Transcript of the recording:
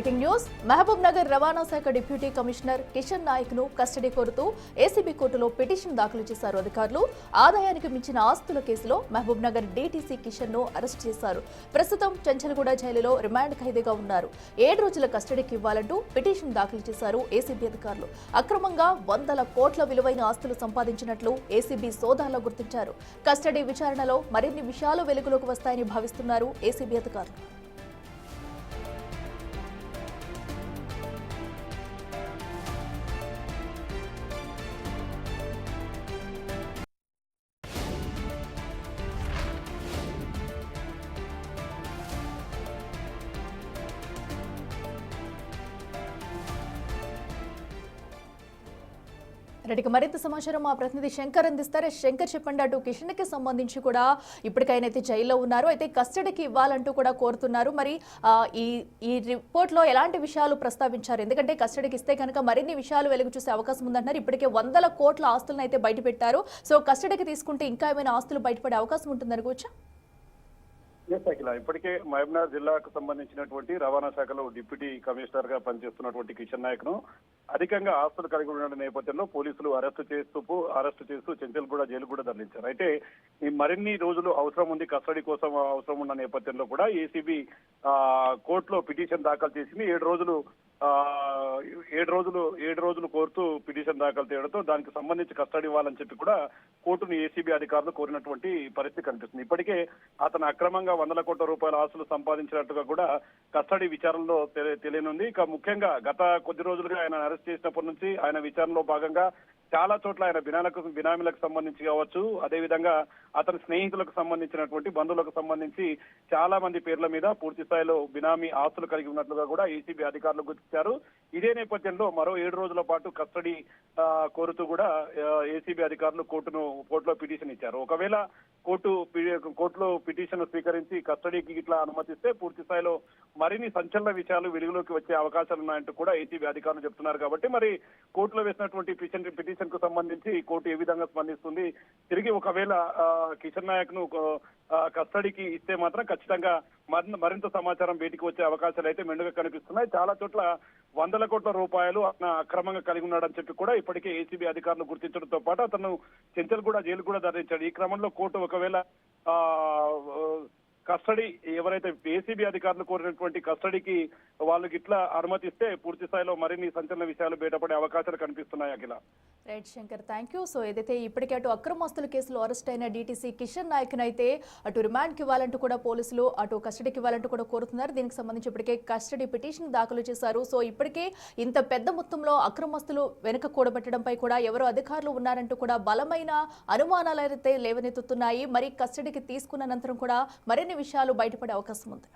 Breaking news Mahabub Nagar రవాణా శాఖ deputy commissioner Kishan Naik ను కస్టడీ కోరుతూ ఏసీబీ కోర్టులో పిటిషన్ దాఖలు చేశారు అధికారులు. ఆదాయానికి మించిన ఆస్తుల కేసులో మహబూబ్ నగర్ డీటీసీ కిషన్ ను అరెస్ట్ చేశారు. ప్రస్తుతం చంచల్గూడ జైలులో రిమాండ్ ఖైదీగా ఉన్నారు. 7 రోజుల కస్టడీకి ఇవ్వాలంటూ పిటిషన్ దాఖలు చేశారు ఏసీబీ అధికారులు. అక్రమంగా 100 కోట్ల విలువైన ఆస్తులు సంపాదించినట్లు ఏసీబీ సోదాల్లో గుర్తించారు. కస్టడీ విచారణలో మరిన్ని విషయాలు వెలుగులోకి వస్తాయని భావిస్తున్నారు ఏసీబీ అధికారులు. రెడ్డికి మరింత సమాచారం మా ప్రతినిధి శంకర్ అందిస్తారు. శంకర్, చెప్పండి, అటు కిషన్ కి సంబంధించి కూడా ఇప్పటికైనా అయితే జైల్లో ఉన్నారు, అయితే కస్టడీకి ఇవ్వాలంటూ కూడా కోరుతున్నారు. మరి ఈ రిపోర్ట్ లో ఎలాంటి విషయాలు ప్రస్తావించారు? ఎందుకంటే కస్టడీకి ఇస్తే కనుక మరిన్ని విషయాలు వెలుగు చూసే అవకాశం ఉందంటున్నారు. ఇప్పటికే 100 కోట్ల ఆస్తులను అయితే బయట పెట్టారు. సో కస్టడీకి తీసుకుంటే ఇంకా ఏమైనా ఆస్తులు బయటపడే అవకాశం ఉంటుందనుకోవచ్చా? ఇప్పటికే మహబూబ్నగర్ జిల్లాకు సంబంధించినటువంటి రవాణా శాఖలో డిప్యూటీ కమిషనర్ గా పనిచేస్తున్నటువంటి కిషన్ నాయక్ ను అధికంగా ఆస్తులు కలిగి ఉన్న నేపథ్యంలో పోలీసులు అరెస్టు చేస్తూ చెంచల్గూడ జైలు కూడా తరలించారు. అయితే ఈ మరిన్ని రోజులు అవసరం ఉంది, కస్టడీ కోసం అవసరం ఉన్న నేపథ్యంలో కూడా ఏసీబీ కోర్టులో పిటిషన్ దాఖలు చేసింది. 7 రోజులు కోరుతూ పిటిషన్ దాఖలు చేయడంతో దానికి సంబంధించి కస్టడీ ఇవ్వాలని చెప్పి కూడా కోర్టును ఏసీబీ అధికారులు కోరినటువంటి పరిస్థితి కనిపిస్తుంది. ఇప్పటికే అతను అక్రమంగా 100 కోట్ల రూపాయల ఆస్తులు సంపాదించినట్టుగా కూడా కస్టడీ విచారణలో తెలియనుంది. ఇక ముఖ్యంగా గత కొద్ది రోజులుగా ఆయన అరెస్ట్ చేసినప్పటి నుంచి ఆయన విచారణలో భాగంగా చాలా చోట్ల ఆయన బినామీలకు సంబంధించి కావచ్చు, అదేవిధంగా అతని స్నేహితులకు సంబంధించినటువంటి బంధువులకు సంబంధించి చాలా మంది పేర్ల మీద పూర్తి స్థాయిలో బినామీ ఆస్తులు కలిగి ఉన్నట్లుగా కూడా ఏసీబీ అధికారులు గుర్తించారు. ఇదే నేపథ్యంలో మరో 7 రోజుల పాటు కస్టడీ కోరుతూ కూడా ఏసీబీ అధికారులు కోర్టులో పిటిషన్ ఇచ్చారు. ఒకవేళ కోర్టులో పిటిషన్ స్వీకరించి కస్టడీకి ఇట్లా అనుమతిస్తే పూర్తి స్థాయిలో మరిన్ని సంచలన విషయాలు వెలుగులోకి వచ్చే అవకాశాలు ఉన్నాయంటూ కూడా ఏసీబీ అధికారులు చెప్తున్నారు. కాబట్టి మరి కోర్టులో వేసినటువంటి పిటిషన్ కు సంబంధించి కోర్టు ఏ విధంగా స్పందిస్తుంది, తిరిగి ఒకవేళ కిషన్ నాయక్ ను కస్టడీకి ఇస్తే మాత్రం ఖచ్చితంగా మరింత సమాచారం బయటికి వచ్చే అవకాశాలు అయితే మెండుగా కనిపిస్తున్నాయి. చాలా చోట్ల 100 కోట్ల రూపాయలు అతను అక్రమంగా కలిగి ఉన్నాడని చెప్పి కూడా ఇప్పటికే ఏసీబీ అధికారులు గుర్తించడంతో పాటు అతను చెంచల్గూడ జైలు కూడా తరలించాడు. ఈ క్రమంలో కోర్టు ఒకవేళ కస్టడీ ఎవరైతే ఏసీబీ అధికారులు కోరినటువంటి కస్టడీకి వాళ్ళకి ఇట్లా అనుమతిస్తే పూర్తి స్థాయిలో మరిన్ని సంచలన విషయాలు బయటపడే అవకాశాలు కనిపిస్తున్నాయి. Akhila. Right Shankar, thank you. So ఏదైతే ఇప్పటికే అటు అక్రమాస్తుల కేసులో అరెస్ట్ అయిన డీటీసీ కిషన్ నాయక్ అయితే అటు రిమాండ్కి ఇవ్వాలంటూ కూడా పోలీసులు అటు కస్టడీకి ఇవ్వాలంటూ కూడా కోరుతున్నారు. దీనికి సంబంధించి ఇప్పటికే కస్టడీ పిటిషన్ దాఖలు చేశారు. సో ఇప్పటికే ఇంత పెద్ద మొత్తంలో అక్రమాస్తులు వెనుక కూడబెట్టడంపై కూడా ఎవరో అధికారులు ఉన్నారంటూ కూడా బలమైన అనుమానాలు అయితే లేవనెత్తుతున్నాయి. మరి కస్టడీకి తీసుకున్న అనంతరం కూడా మరిన్ని విషయాలు బయటపడే అవకాశం ఉంది.